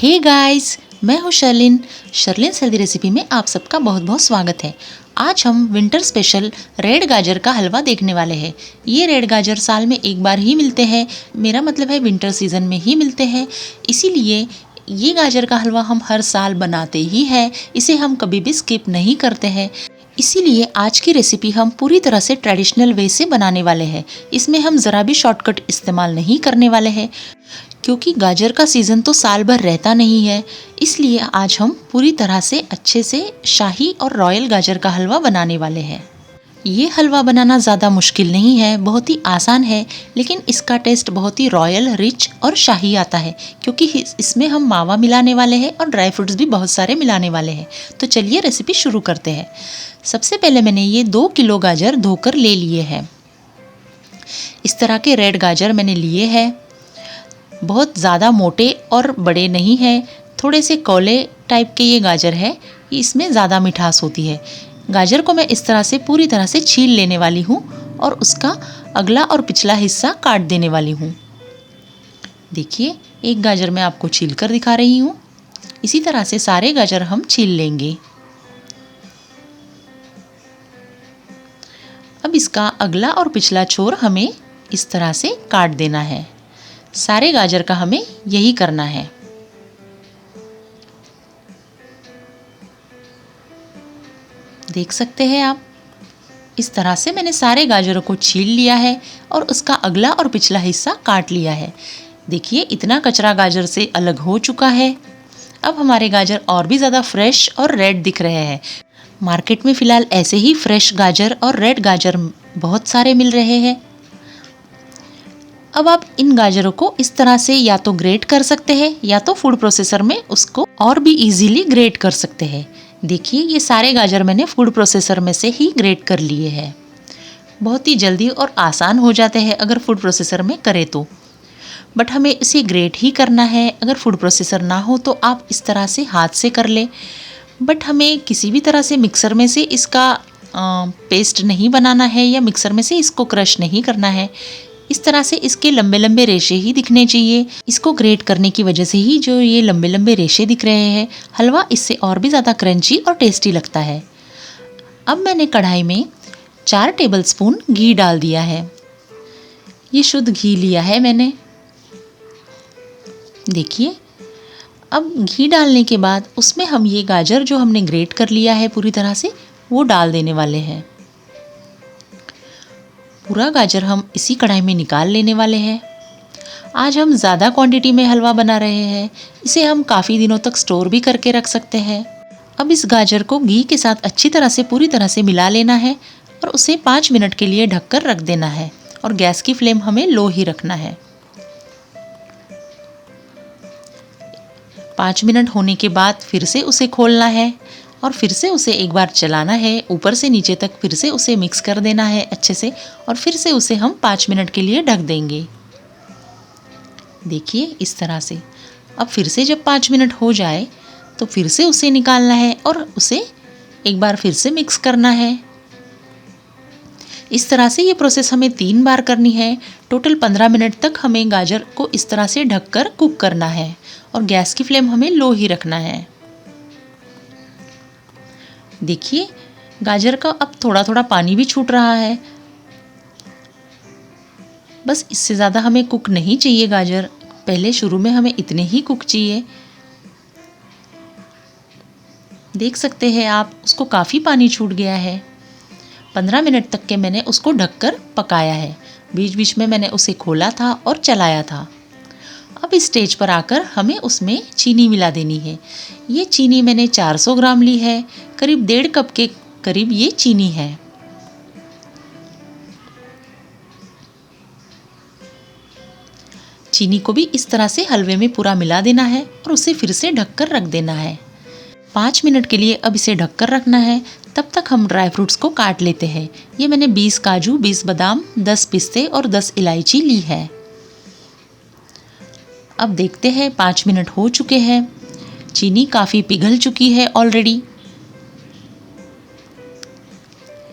Hey guys, मैं हूँ Sherlyn. Sherlyn healthy recipe में आप सबका बहुत बहुत स्वागत है। आज हम विंटर स्पेशल रेड गाजर का हलवा देखने वाले हैं। ये रेड गाजर साल में एक बार ही मिलते हैं, मेरा मतलब है विंटर सीज़न में ही मिलते हैं। इसीलिए ये गाजर का हलवा हम हर साल बनाते ही हैं, इसे हम कभी भी स्किप नहीं करते हैं। इसीलिए आज की रेसिपी हम पूरी तरह से ट्रेडिशनल वे से बनाने वाले हैं। इसमें हम ज़रा भी शॉर्टकट इस्तेमाल नहीं करने वाले हैं, क्योंकि गाजर का सीज़न तो साल भर रहता नहीं है। इसलिए आज हम पूरी तरह से अच्छे से शाही और रॉयल गाजर का हलवा बनाने वाले हैं। ये हलवा बनाना ज़्यादा मुश्किल नहीं है, बहुत ही आसान है, लेकिन इसका टेस्ट बहुत ही रॉयल, रिच और शाही आता है, क्योंकि इसमें हम मावा मिलाने वाले हैं और ड्राई फ्रूट्स भी बहुत सारे मिलाने वाले हैं। तो चलिए रेसिपी शुरू करते हैं। सबसे पहले मैंने ये 2 किलो गाजर धोकर ले लिए हैं। इस तरह के रेड गाजर मैंने लिए हैं। बहुत ज़्यादा मोटे और बड़े नहीं हैं, थोड़े से कौले टाइप के ये गाजर है। इसमें ज़्यादा मिठास होती है। गाजर को मैं इस तरह से पूरी तरह से छील लेने वाली हूँ और उसका अगला और पिछला हिस्सा काट देने वाली हूँ। देखिए, एक गाजर मैं आपको छील कर दिखा रही हूँ। इसी तरह से सारे गाजर हम छील लेंगे। अब इसका अगला और पिछला छोर हमें इस तरह से काट देना है। सारे गाजर का हमें यही करना है। देख सकते हैं आप, इस तरह से मैंने सारे गाजरों को छील लिया है और उसका अगला और पिछला हिस्सा काट लिया है। देखिए, इतना कचरा गाजर से अलग हो चुका है। अब हमारे गाजर और भी ज़्यादा फ्रेश और रेड दिख रहे हैं। मार्केट में फ़िलहाल ऐसे ही फ्रेश गाजर और रेड गाजर बहुत सारे मिल रहे हैं। अब आप इन गाजरों को इस तरह से या तो ग्रेट कर सकते हैं या तो फूड प्रोसेसर में उसको और भी इजीली ग्रेट कर सकते हैं। देखिए, ये सारे गाजर मैंने फूड प्रोसेसर में से ही ग्रेट कर लिए हैं। बहुत ही जल्दी और आसान हो जाते हैं अगर फूड प्रोसेसर में करें तो, बट हमें इसे ग्रेट ही करना है। अगर फूड प्रोसेसर ना हो तो आप इस तरह से हाथ से कर लें, बट हमें किसी भी तरह से मिक्सर में से इसका पेस्ट नहीं बनाना है या मिक्सर में से इसको क्रश नहीं करना है। इस तरह से इसके लंबे लंबे रेशे ही दिखने चाहिए। इसको ग्रेट करने की वजह से ही जो ये लंबे लंबे रेशे दिख रहे हैं, हलवा इससे और भी ज़्यादा क्रंची और टेस्टी लगता है। अब मैंने कढ़ाई में 4 टेबलस्पून घी डाल दिया है। ये शुद्ध घी लिया है मैंने। देखिए, अब घी डालने के बाद उसमें हम ये गाजर जो हमने ग्रेट कर लिया है पूरी तरह से, वो डाल देने वाले हैं। पूरा गाजर हम इसी कढ़ाई में निकाल लेने वाले हैं। आज हम ज़्यादा क्वांटिटी में हलवा बना रहे हैं, इसे हम काफ़ी दिनों तक स्टोर भी करके रख सकते हैं। अब इस गाजर को घी के साथ अच्छी तरह से पूरी तरह से मिला लेना है और उसे 5 मिनट के लिए ढककर रख देना है और गैस की फ्लेम हमें लो ही रखना है। 5 मिनट होने के बाद फिर से उसे खोलना है और फिर से उसे एक बार चलाना है, ऊपर से नीचे तक फिर से उसे मिक्स कर देना है अच्छे से, और फिर से उसे हम 5 मिनट के लिए ढक देंगे। देखिए, इस तरह से। अब फिर से जब 5 मिनट हो जाए तो फिर से उसे निकालना है और उसे एक बार फिर से मिक्स करना है। इस तरह से ये प्रोसेस हमें 3 बार करनी है। टोटल 15 मिनट तक हमें गाजर को इस तरह से ढककर कुक करना है और गैस की फ्लेम हमें लो ही रखना है। देखिए, गाजर का अब थोड़ा थोड़ा पानी भी छूट रहा है। बस इससे ज़्यादा हमें कुक नहीं चाहिए गाजर। पहले शुरू में हमें इतने ही कुक चाहिए। देख सकते हैं आप, उसको काफ़ी पानी छूट गया है। 15 मिनट तक के मैंने उसको ढककर पकाया है। बीच बीच में मैंने उसे खोला था और चलाया था। अब इस स्टेज पर आकर हमें उसमें चीनी मिला देनी है। ये चीनी मैंने 400 ग्राम ली है, करीब 1.5 कप के करीब ये चीनी है। चीनी को भी इस तरह से हलवे में पूरा मिला देना है और उसे फिर से ढककर रख देना है। 5 मिनट के लिए अब इसे ढककर रखना है। तब तक हम ड्राई फ्रूट्स को काट लेते हैं। ये मैंने 20 काजू, 20 बादाम, 10 पिस्ते और 10 इलायची ली है। अब देखते हैं, 5 मिनट हो चुके हैं। चीनी काफ़ी पिघल चुकी है ऑलरेडी।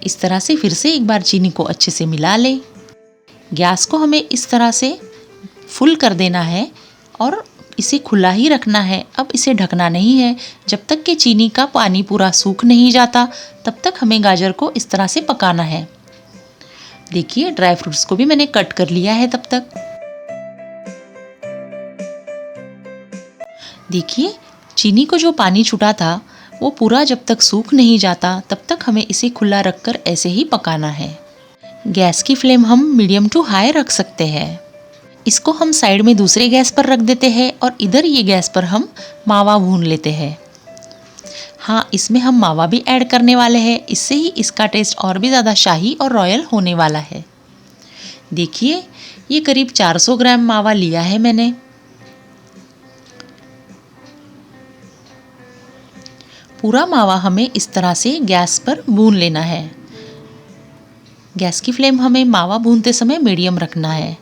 इस तरह से फिर से एक बार चीनी को अच्छे से मिला लें। गैस को हमें इस तरह से फुल कर देना है और इसे खुला ही रखना है। अब इसे ढकना नहीं है। जब तक कि चीनी का पानी पूरा सूख नहीं जाता तब तक हमें गाजर को इस तरह से पकाना है। देखिए ड्राई फ्रूट्स को भी मैंने कट कर लिया है। तब तक देखिए चीनी को जो पानी छूटा था वो पूरा जब तक सूख नहीं जाता तब तक हमें इसे खुला रखकर ऐसे ही पकाना है। गैस की फ्लेम हम मीडियम टू हाई रख सकते हैं। इसको हम साइड में दूसरे गैस पर रख देते हैं और इधर ये गैस पर हम मावा भून लेते हैं। हाँ, इसमें हम मावा भी ऐड करने वाले हैं। इससे ही इसका टेस्ट और भी ज़्यादा शाही और रॉयल होने वाला है। देखिए ये करीब 400 ग्राम मावा लिया है मैंने। पूरा मावा हमें इस तरह से गैस पर भून लेना है। गैस की फ्लेम हमें मावा भूनते समय मीडियम रखना है।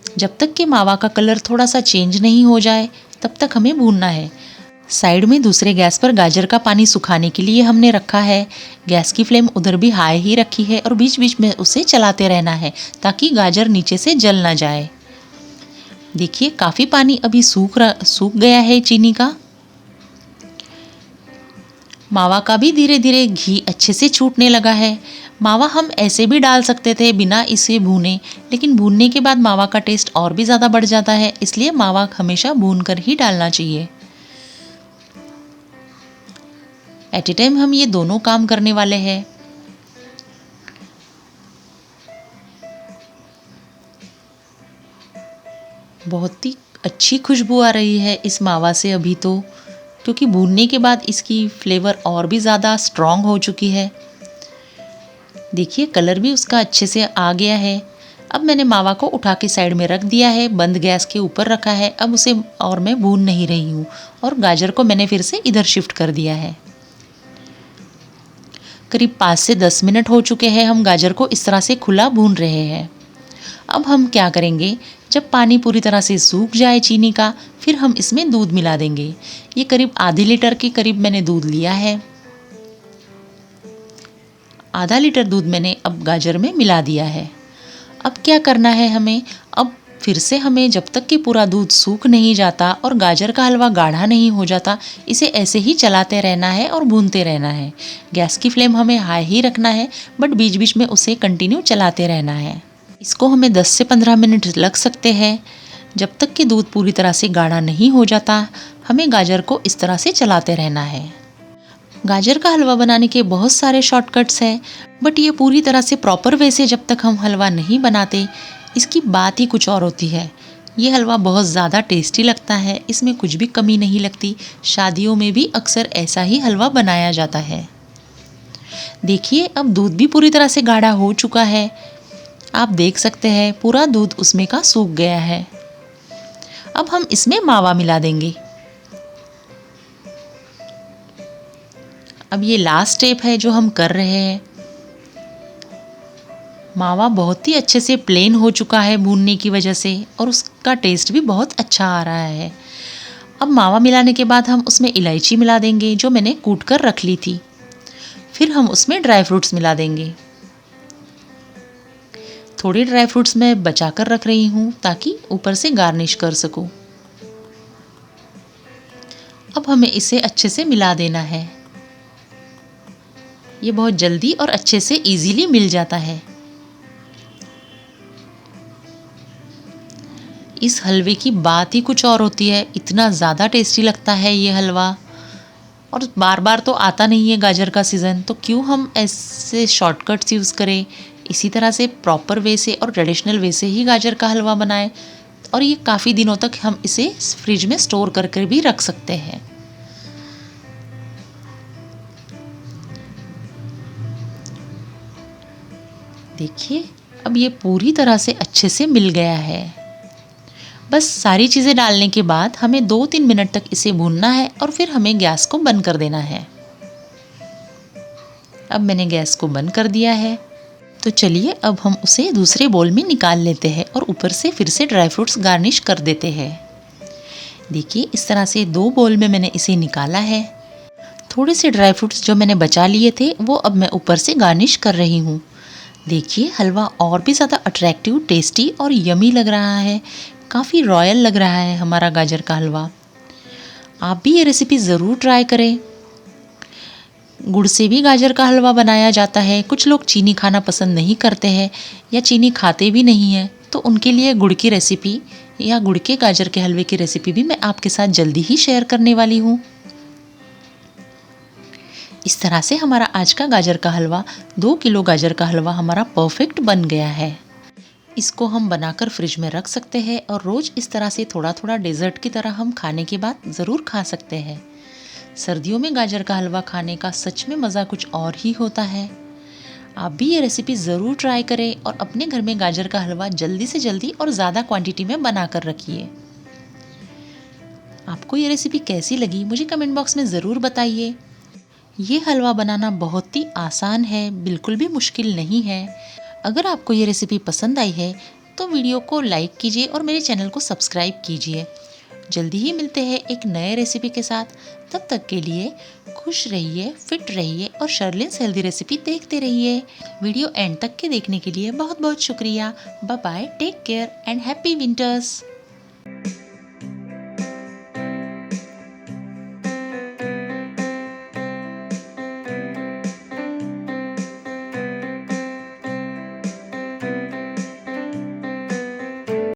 जब तक कि मावा का कलर थोड़ा सा चेंज नहीं हो जाए तब तक हमें भूनना है। साइड में दूसरे गैस पर गाजर का पानी सुखाने के लिए हमने रखा है। गैस की फ्लेम उधर भी हाई ही रखी है और बीच बीच में उसे चलाते रहना है ताकि गाजर नीचे से जल ना जाए। देखिए काफ़ी पानी अभी सूख गया है चीनी का। मावा का भी धीरे धीरे घी अच्छे से छूटने लगा है। मावा हम ऐसे भी डाल सकते थे बिना इसे भूने, लेकिन भूनने के बाद मावा का टेस्ट और भी ज़्यादा बढ़ जाता है, इसलिए मावा हमेशा भूनकर ही डालना चाहिए। एट ए टाइम हम ये दोनों काम करने वाले हैं। बहुत ही अच्छी खुशबू आ रही है इस मावा से अभी तो, क्योंकि भूनने के बाद इसकी फ्लेवर और भी ज़्यादा स्ट्रॉन्ग हो चुकी है। देखिए कलर भी उसका अच्छे से आ गया है। अब मैंने मावा को उठा के साइड में रख दिया है, बंद गैस के ऊपर रखा है। अब उसे और मैं भून नहीं रही हूँ और गाजर को मैंने फिर से इधर शिफ्ट कर दिया है। करीब 5 से 10 मिनट हो चुके हैं। हम गाजर को इस तरह से खुला भून रहे हैं। अब हम क्या करेंगे, जब पानी पूरी तरह से सूख जाए चीनी का, फिर हम इसमें दूध मिला देंगे। ये करीब आधे लीटर के करीब मैंने दूध लिया है। आधा लीटर दूध मैंने अब गाजर में मिला दिया है। अब क्या करना है हमें, अब फिर से हमें जब तक कि पूरा दूध सूख नहीं जाता और गाजर का हलवा गाढ़ा नहीं हो जाता, इसे ऐसे ही चलाते रहना है और भूनते रहना है। गैस की फ्लेम हमें हाई ही रखना है, बट बीच बीच में उसे कंटिन्यू चलाते रहना है। इसको हमें 10 से 15 मिनट लग सकते हैं। जब तक कि दूध पूरी तरह से गाढ़ा नहीं हो जाता, हमें गाजर को इस तरह से चलाते रहना है। गाजर का हलवा बनाने के बहुत सारे शॉर्टकट्स हैं, बट ये पूरी तरह से प्रॉपर वे से जब तक हम हलवा नहीं बनाते, इसकी बात ही कुछ और होती है। ये हलवा बहुत ज़्यादा टेस्टी लगता है, इसमें कुछ भी कमी नहीं लगती। शादियों में भी अक्सर ऐसा ही हलवा बनाया जाता है। देखिए अब दूध भी पूरी तरह से गाढ़ा हो चुका है। आप देख सकते हैं पूरा दूध उसमें का सूख गया है। अब हम इसमें मावा मिला देंगे। अब ये लास्ट स्टेप है जो हम कर रहे हैं। मावा बहुत ही अच्छे से प्लेन हो चुका है भूनने की वजह से, और उसका टेस्ट भी बहुत अच्छा आ रहा है। अब मावा मिलाने के बाद हम उसमें इलायची मिला देंगे जो मैंने कूट कर रख ली थी। फिर हम उसमें ड्राई फ्रूट्स मिला देंगे। थोड़े ड्राई फ्रूट्स मैं बचा कर रख रही हूँ ताकि ऊपर से गार्निश कर सकूँ। अब हमें इसे अच्छे से मिला देना है। ये बहुत जल्दी और अच्छे से इजीली मिल जाता है। इस हलवे की बात ही कुछ और होती है, इतना ज़्यादा टेस्टी लगता है ये हलवा। और बार बार तो आता नहीं है गाजर का सीज़न, तो क्यों हम ऐसे शॉर्टकट्स यूज़ करें। इसी तरह से प्रॉपर वे से और ट्रेडिशनल वे से ही गाजर का हलवा बनाएं, और ये काफ़ी दिनों तक हम इसे फ्रिज में स्टोर करके भी रख सकते हैं। देखिए अब ये पूरी तरह से अच्छे से मिल गया है। बस सारी चीज़ें डालने के बाद हमें 2-3 मिनट तक इसे भूनना है और फिर हमें गैस को बंद कर देना है। अब मैंने गैस को बंद कर दिया है। तो चलिए अब हम उसे दूसरे बोल में निकाल लेते हैं और ऊपर से फिर से ड्राई फ्रूट्स गार्निश कर देते हैं। देखिए इस तरह से 2 बोल में मैंने इसे निकाला है। थोड़े से ड्राई फ्रूट्स जो मैंने बचा लिए थे वो अब मैं ऊपर से गार्निश कर रही हूँ। देखिए हलवा और भी ज़्यादा अट्रैक्टिव, टेस्टी और यमी लग रहा है। काफ़ी रॉयल लग रहा है हमारा गाजर का हलवा। आप भी ये रेसिपी ज़रूर ट्राई करें। गुड़ से भी गाजर का हलवा बनाया जाता है। कुछ लोग चीनी खाना पसंद नहीं करते हैं या चीनी खाते भी नहीं हैं, तो उनके लिए गुड़ की रेसिपी या गुड़ के गाजर के हलवे की रेसिपी भी मैं आपके साथ जल्दी ही शेयर करने वाली हूँ। इस तरह से हमारा आज का गाजर का हलवा 2 किलो गाजर का हलवा हमारा परफेक्ट बन गया है। इसको हम बनाकर फ्रिज में रख सकते हैं और रोज़ इस तरह से थोड़ा थोड़ा डेजर्ट की तरह हम खाने के बाद ज़रूर खा सकते हैं। सर्दियों में गाजर का हलवा खाने का सच में मज़ा कुछ और ही होता है। आप भी ये रेसिपी ज़रूर ट्राई करें और अपने घर में गाजर का हलवा जल्दी से जल्दी और ज़्यादा क्वांटिटी में बना कर रखिए। आपको ये रेसिपी कैसी लगी मुझे कमेंट बॉक्स में ज़रूर बताइए। ये हलवा बनाना बहुत ही आसान है, बिल्कुल भी मुश्किल नहीं है। अगर आपको ये रेसिपी पसंद आई है तो वीडियो को लाइक कीजिए और मेरे चैनल को सब्सक्राइब कीजिए। जल्दी ही मिलते हैं एक नए रेसिपी के साथ। तब तक के लिए खुश रहिए, फिट रहिए और शर्लिन्स हेल्दी रेसिपी देखते रहिए। वीडियो एंड तक के देखने के लिए बहुत बहुत शुक्रिया। Bye bye, take care and happy winters.